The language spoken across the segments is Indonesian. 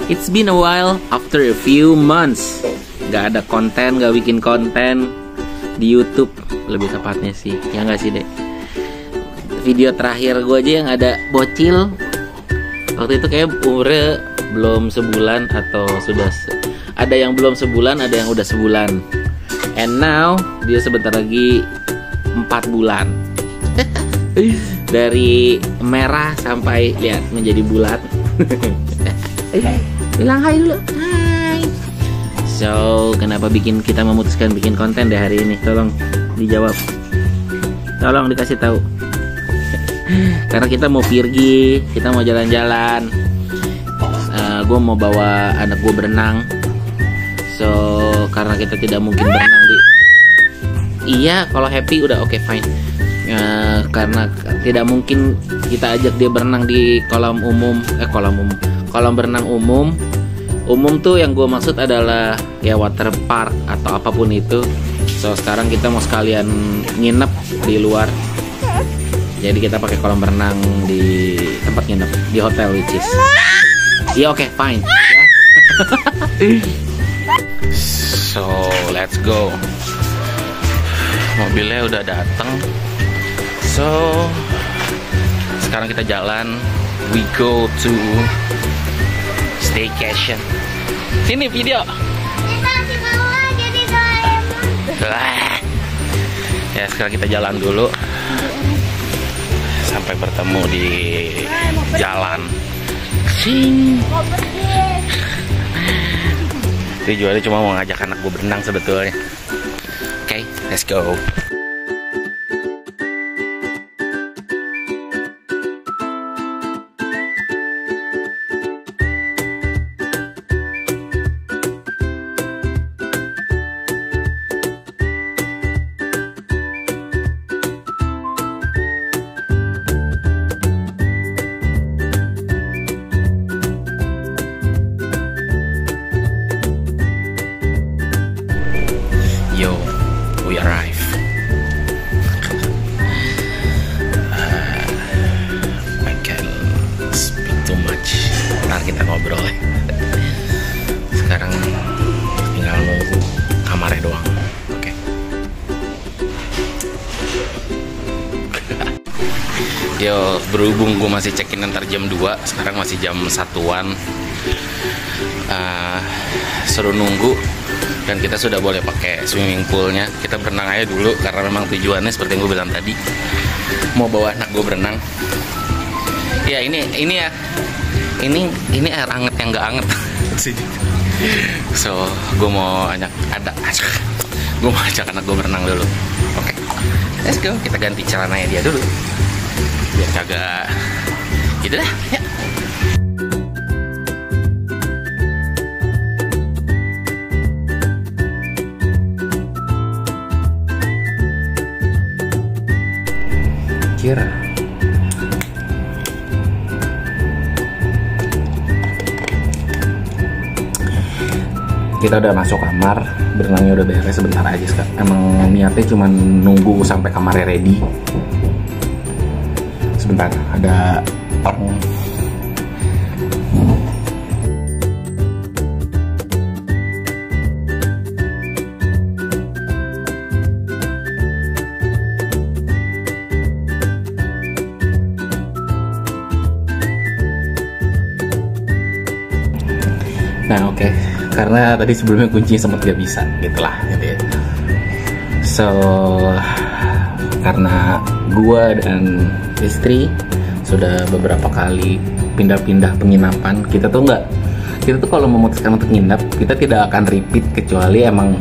It's been a while after a few months. Gak ada konten, gak bikin konten di YouTube lebih tepatnya sih. Ya gak sih, Dek? Video terakhir gue aja yang ada bocil. Waktu itu kayak umurnya belum sebulan atau sudah ada yang belum sebulan, ada yang udah sebulan. And now dia sebentar lagi 4 bulan. Dari merah sampai lihat menjadi bulat. Bilang hai dulu. Hai. So, kenapa kita memutuskan bikin konten deh hari ini? Tolong dijawab. Tolong dikasih tahu. Karena kita mau pergi, kita mau jalan-jalan. Gue mau bawa anak gue berenang. So, karena kita tidak mungkin berenang di. Iya, kalau happy udah oke, fine. Karena tidak mungkin kita ajak dia berenang di kolam berenang umum. Umum tuh yang gue maksud adalah ya water park atau apapun itu. So sekarang kita mau sekalian nginep di luar. Jadi kita pakai kolam berenang di tempat nginep di hotel which is. Ya oke, fine. So let's go. Mobilnya udah datang. So sekarang kita jalan. We go to staycation. Sini video. Kita masih mau jadi Doraemon. Ya sekarang kita jalan dulu sampai bertemu di jalan. Sing. Tujuannya cuma mau ngajak anak gue berenang sebetulnya. Oke, let's go. Yo, we arrive. I can't speak too much. Ntar kita ngobrol ya. Sekarang tinggal nunggu kamarnya doang. Oke. Yo, berhubung gue masih check-in ntar jam 2. Sekarang masih jam 1-an. Suruh nunggu. Dan kita sudah boleh pakai swimming poolnya. Kita berenang aja dulu karena memang tujuannya seperti yang gue bilang tadi, mau bawa anak gue berenang. Ya ini ya, ini air anget yang nggak anget. So gue mau ajak anak gue berenang dulu. Oke, let's go. Kita ganti celananya dia dulu biar kagak gitu dah. Ya. Kita udah masuk kamar, berenangnya udah beres, sebentar aja sekarang. Emang niatnya cuma nunggu sampai kamarnya ready. Sebentar, ada orang. Nah oke. Karena tadi sebelumnya kuncinya sempat gak bisa gitulah gitu ya. So karena gua dan istri sudah beberapa kali pindah-pindah penginapan, kita tuh kalau memutuskan untuk nginep, kita tidak akan repeat kecuali emang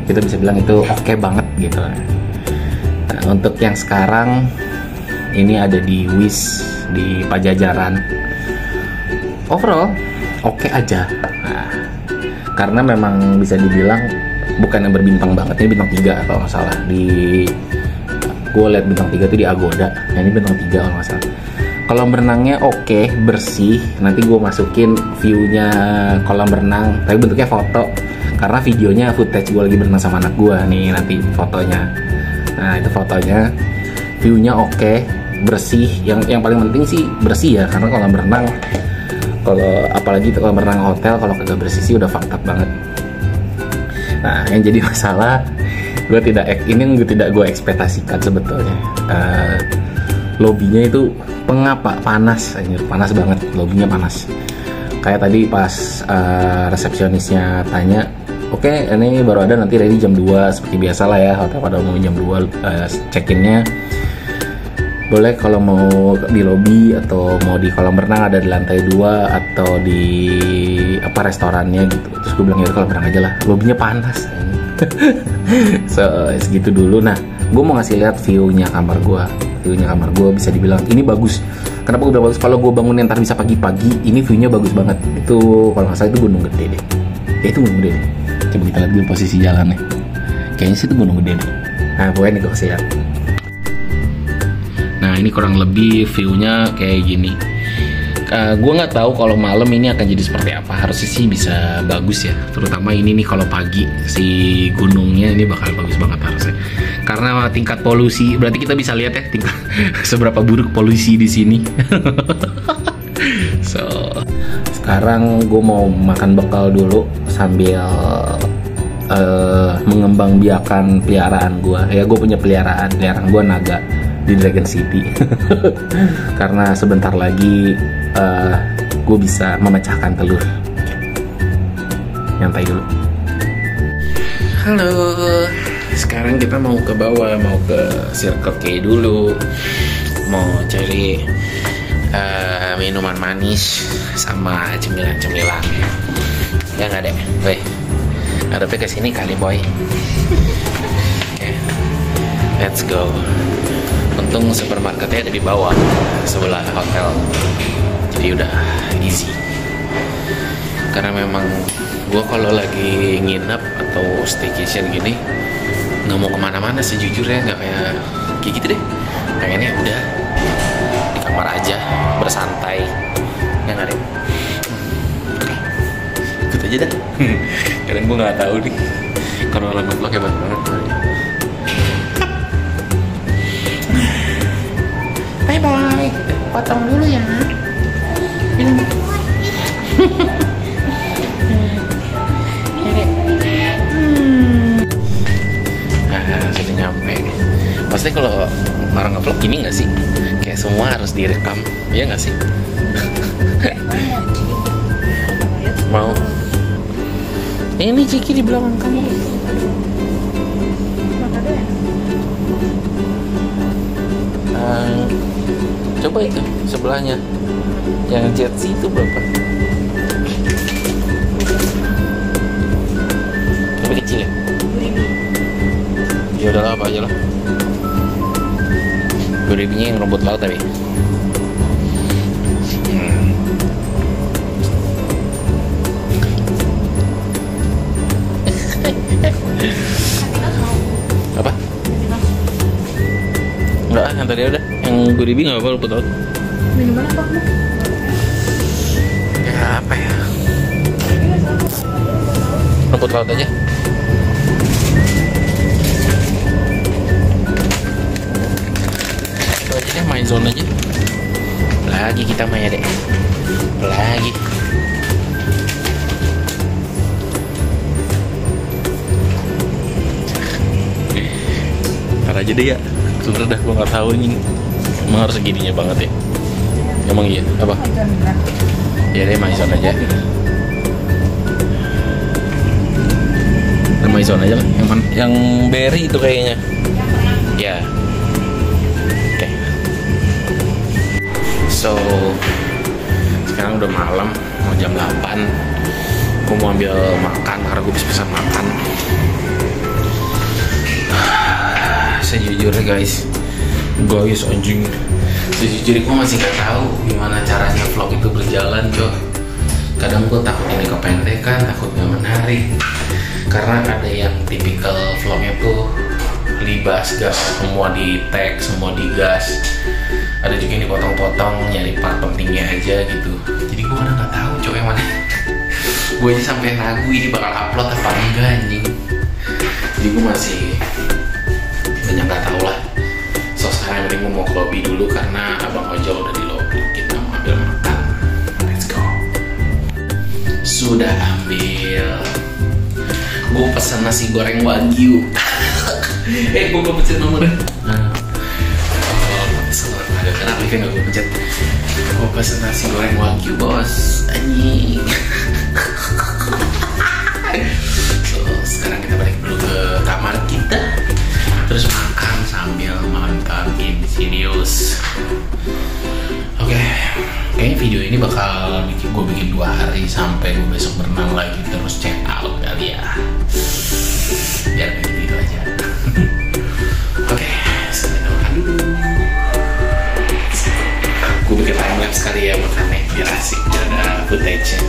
kita bisa bilang itu oke banget gitu. Nah, untuk yang sekarang ini ada di Wis di Pajajaran, overall oke aja. Karena memang bisa dibilang bukan yang berbintang banget, ini bintang 3 kalau nggak salah. Gue liat bintang 3 tuh di Agoda, nah ini bintang 3 kalau nggak salah. Kolam berenangnya oke, bersih. Nanti gue masukin view-nya kolam berenang, tapi bentuknya foto. Karena videonya footage gue lagi berenang sama anak gue nih, nanti fotonya. Nah itu fotonya, view-nya oke, bersih. Yang paling penting sih bersih ya, karena kolam Kalau apalagi kalau berenang hotel kalau kagak bersih sih udah fucked up banget. Nah, yang jadi masalah ini tidak gue ekspektasikan sebetulnya. Lobinya itu pengapa panas, anjir, panas banget, lobinya panas. Kayak tadi pas resepsionisnya tanya, oke, ini baru ada nanti ready jam 2 seperti biasa lah ya, hotel pada umumnya jam 2 check-innya. Boleh kalau mau di lobi atau mau di kolam renang ada di lantai 2 atau di restorannya gitu. Terus gue bilang ya kolam renang aja lah, lobinya panas. So segitu dulu. Nah, gue mau ngasih lihat view-nya kamar gue. View-nya kamar gue bisa dibilang ini bagus. Kenapa gue bilang bagus? Kalau gue bangun ntar bisa pagi-pagi, ini view-nya bagus banget. Itu kalau nggak salah itu Gunung Gede deh. Ya itu Gunung Gede deh. Coba kita lihat dulu posisi jalannya. Kayaknya sih itu Gunung Gede deh. Nah, pokoknya nih gue kasih lihat. Nah, ini kurang lebih view-nya kayak gini. Gue nggak tahu kalau malam ini akan jadi seperti apa. Harusnya sih bisa bagus ya. Terutama ini nih kalau pagi si gunungnya ini bakal bagus banget harusnya. Karena tingkat polusi, berarti kita bisa lihat ya tingkat seberapa buruk polusi di sini. So, sekarang gue mau makan bekal dulu sambil mengembangbiakan peliharaan gue. Ya, gue punya peliharaan gue naga di Dragon City. Karena sebentar lagi gue bisa memecahkan telur. Nyantai dulu. Halo, sekarang kita mau ke bawah, mau ke Circle K dulu, mau cari minuman manis sama cemilan-cemilan. Ya nggak deh, boy. Ngadepnya ke sini kali, boy. Okay. Let's go. Untung supermarketnya ada di bawah sebelah hotel, jadi udah easy. Karena memang gue kalau lagi nginep atau staycation gini nggak mau kemana-mana sejujurnya, nggak kayak gitu deh. Pengennya udah di kamar aja bersantai, ya nggak deh. Oke, ikut aja dah. Karena gue nggak tahu nih kalau orang ngeblok hebat banget. Bye bye. Potong dulu ya. Sudah nyampe. Pasti kalau orang ngevlog gini nggak sih? Kayak semua harus direkam, ya nggak sih? Mau? Ini Ciki di belakang kamu. Coba itu sebelahnya yang jersey itu berapa? Lebih kecil ya? Ya udahlah, apa aja lah. 2.000-nya yang rumput laut tapi. Apa? Enggak, yang tadi udah. Yang 2.000 nggak apa-apa rumput laut. Minuman apa? Ya apa ya? Rumput laut aja. Itu aja deh, main zone aja. Lagi kita main deh. Lagi. Ntar aja deh ya. Sudah dah, gue nggak tahu ini. Emang harus segininya banget ya? Emang iya? Apa? Ya deh, Maison aja. Maison aja lah. Yang berry itu kayaknya. Ya. Oke. So, sekarang udah malam, mau jam 8. Gue mau ambil makan karena gue bisa pesan makan. Sejujurnya guys anjing, sejujurnya gue masih gak tahu gimana caranya vlog itu berjalan, coy. Kadang gue takut ini kependekan, takut gak menarik, karena ada yang tipikal vlognya tuh libas gas, semua di tag, semua digas. Ada juga yang dipotong-potong, nyari part pentingnya aja gitu. Jadi gue kadang gak tahu coy yang mana. Gue aja sampai ragu ini bakal upload apa enggak anjing. Jadi gue masih banyak nggak tahu lah. So sekarang gue mau ke lobby dulu karena abang ojol udah di lobby. Kita mau ambil makan. Let's go. sudah ambil. Gue pesan nasi goreng wagyu. Gue belum pencet nomornya. Kenapa kan gak gue pencet? Gue pesan nasi goreng wagyu bos. Anjing. So, sekarang kita balik dulu ke kamar kita, terus makan sambil nonton Insidious. Oke, kayaknya video ini bakal gue bikin 2 hari sampai gue besok berenang lagi terus check out kali ya. Biar kayak gitu aja. Oke, sekarang kita makan dulu. Gue bikin time lapse kali ya makannya biar asik, biar ada footage-nya.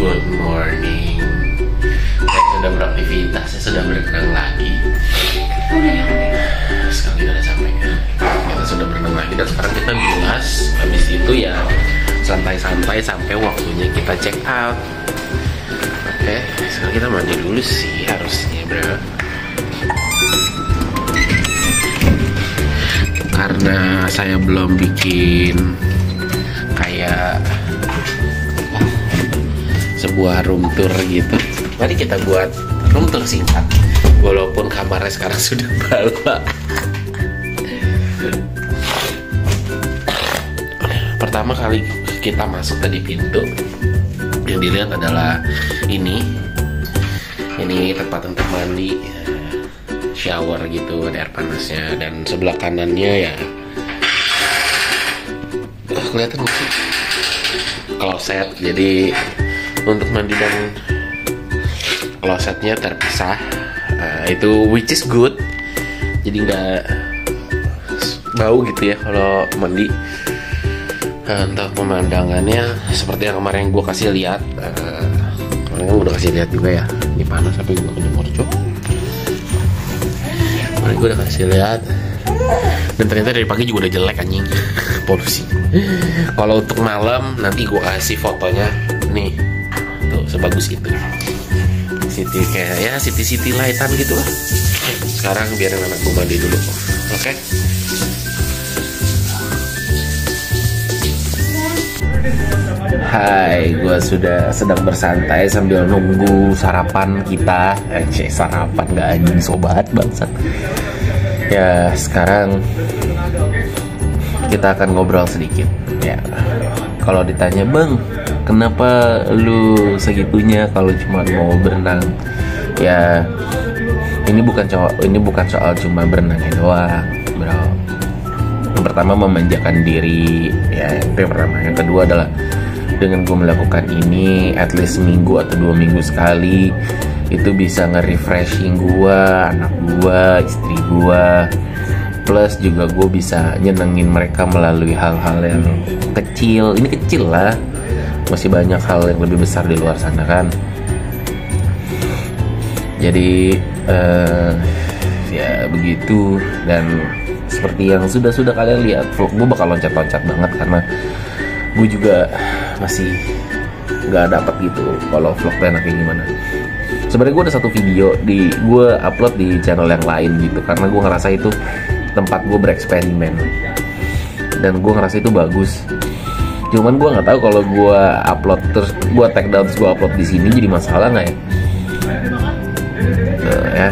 Good morning. Saya sudah beraktivitas, saya sudah berenang lagi. Sekarang kita udah sampai. Kita sudah berenang lagi dan sekarang kita bilas. Habis itu ya santai-santai sampai waktunya kita check out. Oke, sekarang kita mandi dulu sih harusnya, bro. Karena saya belum bikin kayak sebuah room tour gitu, mari kita buat room tour singkat walaupun kamarnya sekarang sudah bala. Pertama kali kita masuk tadi pintu yang dilihat adalah ini tempat untuk mandi, shower gitu, ada air panasnya, dan sebelah kanannya ya kelihatan nggak sih, kloset. Jadi untuk mandi dan klosetnya terpisah, itu which is good, jadi nggak bau gitu ya kalau mandi. Untuk pemandangannya seperti yang kemarin gue kasih lihat, kemarin kan udah kasih lihat juga ya, ini panas sampai gue kejemur cok. Kemarin gue udah kasih lihat dan ternyata dari pagi juga udah jelek anjing. Polusi. Kalau untuk malam nanti gue kasih fotonya nih. Tuh, sebagus itu. City kayak ya city lightan gitu lah. Sekarang biarin anak gue mandi dulu. Oke? Hai, gue sudah sedang bersantai sambil nunggu sarapan kita. Sarapan gak anjing, sobat bangsat. Ya, sekarang kita akan ngobrol sedikit. Ya, kalau ditanya, "Bang, kenapa lu segitunya kalau cuma mau berenang?" Ya, ini bukan soal cuma berenangnya doang, bro. Yang pertama memanjakan diri, ya itu yang pertama. Yang kedua adalah dengan gue melakukan ini at least seminggu atau 2 minggu sekali, itu bisa nge-refreshing gue, anak gue, istri gue, plus juga gue bisa nyenengin mereka melalui hal-hal yang kecil. Ini kecil lah, masih banyak hal yang lebih besar di luar sana kan. Jadi ya begitu. Dan seperti yang sudah kalian lihat, vlog gue bakal loncat-loncat banget karena gue juga masih nggak dapat gitu kalau vlog enaknya gimana. Sebenarnya gue ada satu video gue upload di channel yang lain gitu, karena gue ngerasa itu tempat gue bereksperimen dan gue ngerasa itu bagus. Cuman gue nggak tahu kalau gue upload terus gue tag down terus gue upload di sini jadi masalah nggak ya? Nah, ya.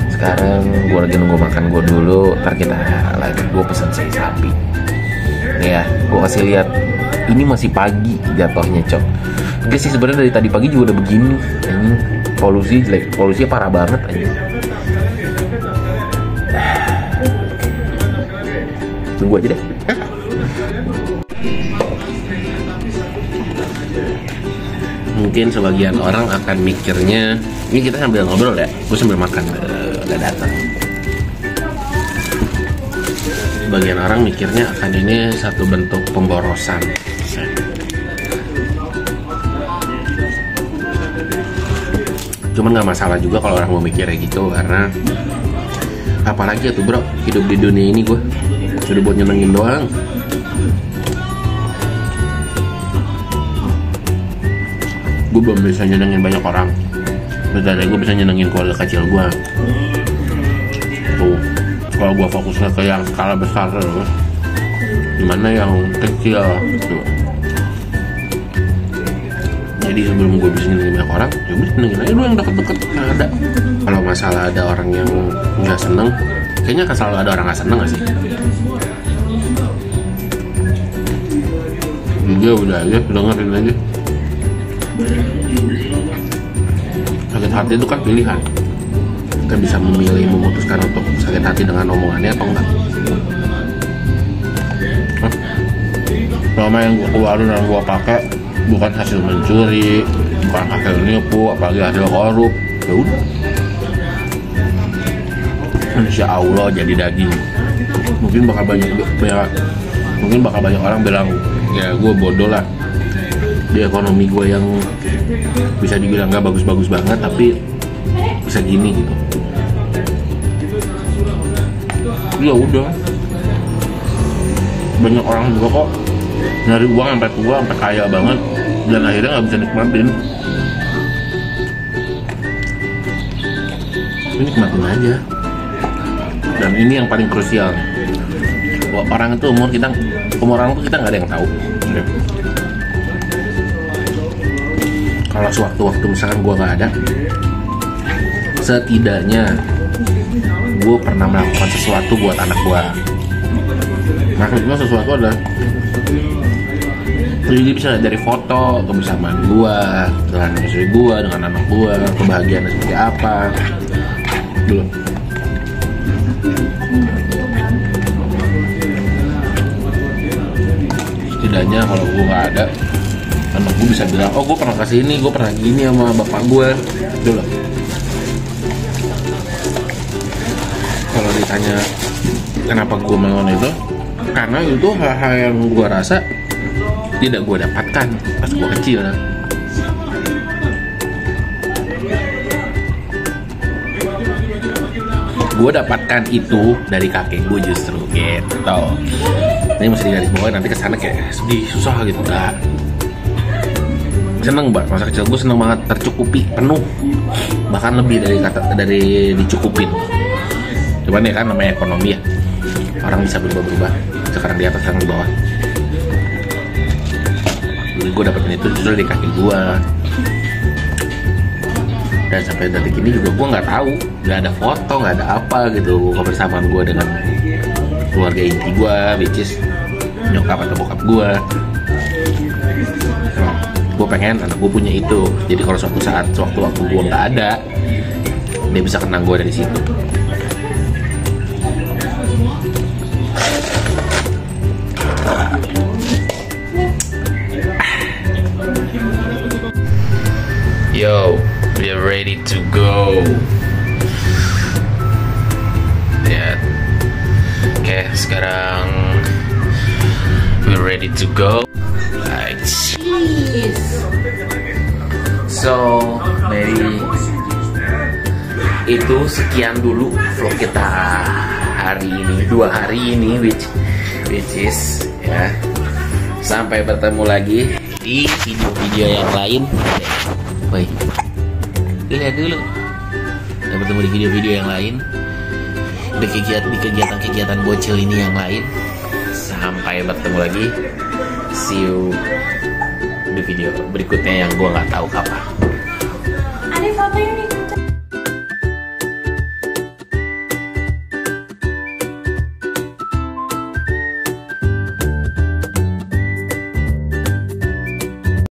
Sekarang gue lagi nunggu makan gue dulu, ntar kita lanjut. Gue pesen sei sapi. Nih ya, gue kasih lihat. Ini masih pagi jatuhnya, cok. Oke sih, sebenarnya dari tadi pagi juga udah begini. Ini polusi jelek, polusinya parah banget aja. Tunggu aja deh. Mungkin sebagian orang akan mikirnya, ini kita sambil ngobrol ya, gue sambil makan, udah datang. Sebagian orang mikirnya akan ini satu bentuk pemborosan. Cuman nggak masalah juga kalau orang mau mikirnya gitu, karena apalagi ya tuh bro, hidup di dunia ini gue sudah buat nyenengin doang. Gue belum bisa nyenengin banyak orang. Bentar, gue bisa nyenengin keluarga kecil gue. Tuh, kalau gue fokusnya ke yang skala besar terus, gimana yang kecil tuh. Jadi sebelum gue bisa nyenengin banyak orang, ya udah nyenengin aja dulu yang deket-deket. Nggak ada. Kalau masalah ada orang yang nggak seneng, kayaknya akan selalu ada orang nggak seneng nggak sih? Juga udah aja, dengerin aja. Sakit hati itu kan pilihan. Kita bisa memilih memutuskan untuk sakit hati dengan omongannya atau enggak. Selama yang gue keluarin dan gue pakai bukan hasil mencuri, bukan hasil nipu, apalagi hasil korup, ya udah. Insya Allah jadi daging. Mungkin bakal banyak orang bilang ya gue bodoh lah. Di ekonomi gue yang bisa dibilang gak bagus-bagus banget, tapi bisa gini gitu. Ya udah, banyak orang juga kok nyari uang sampai tua, sampai kaya banget, dan akhirnya nggak bisa nikmatin. Ini nikmatin aja. Dan ini yang paling krusial. Orang itu umur orang itu kita nggak ada yang tahu. Kalau sewaktu-waktu misalkan gue nggak ada, setidaknya gue pernah melakukan sesuatu buat anak gue. Maksudnya sesuatu adalah, jadi bisa dari foto kebersamaan gue dengan istri gue, dengan anak gue, kebahagiaannya seperti apa, belum. Setidaknya kalau gue nggak ada, anak gue bisa bilang, oh gue pernah kasih ini, gue pernah gini sama bapak gue, dulu. Kalau ditanya kenapa gue melakukan itu, karena itu hal-hal yang gue rasa tidak gue dapatkan pas gue kecil. Gue dapatkan itu dari kakek gue justru gitu. Ini mesti digaris bawahi, nanti kesana kayak sedih, susah gitu. Enggak, seneng banget masa kecil gue, seneng banget, tercukupi penuh, bahkan lebih dari dicukupin. Cuman ya kan namanya ekonomi ya, orang bisa berubah-berubah, sekarang di atas, sekarang di bawah. Jadi gue dapetin itu justru dari kaki gue, dan sampai detik ini juga gue nggak tahu, nggak ada foto, nggak ada apa gitu kebersamaan gue dengan keluarga inti gue, which is nyokap atau bokap gue. Gue pengen anak gue punya itu, jadi kalau suatu saat sewaktu-waktu gue nggak ada, dia bisa kenang gue dari situ. Yo, we are ready to go. Ya, oke, sekarang we're ready to go. Like cheese. So, dari itu sekian dulu vlog kita hari ini, 2 hari ini, which is ya. Sampai bertemu lagi di video-video yang lain. Bye. Lihat dulu. Sampai bertemu di video-video yang lain, di kegiatan-kegiatan bocil ini yang lain. Sampai bertemu lagi. See you di video berikutnya yang gue nggak tahu kapan.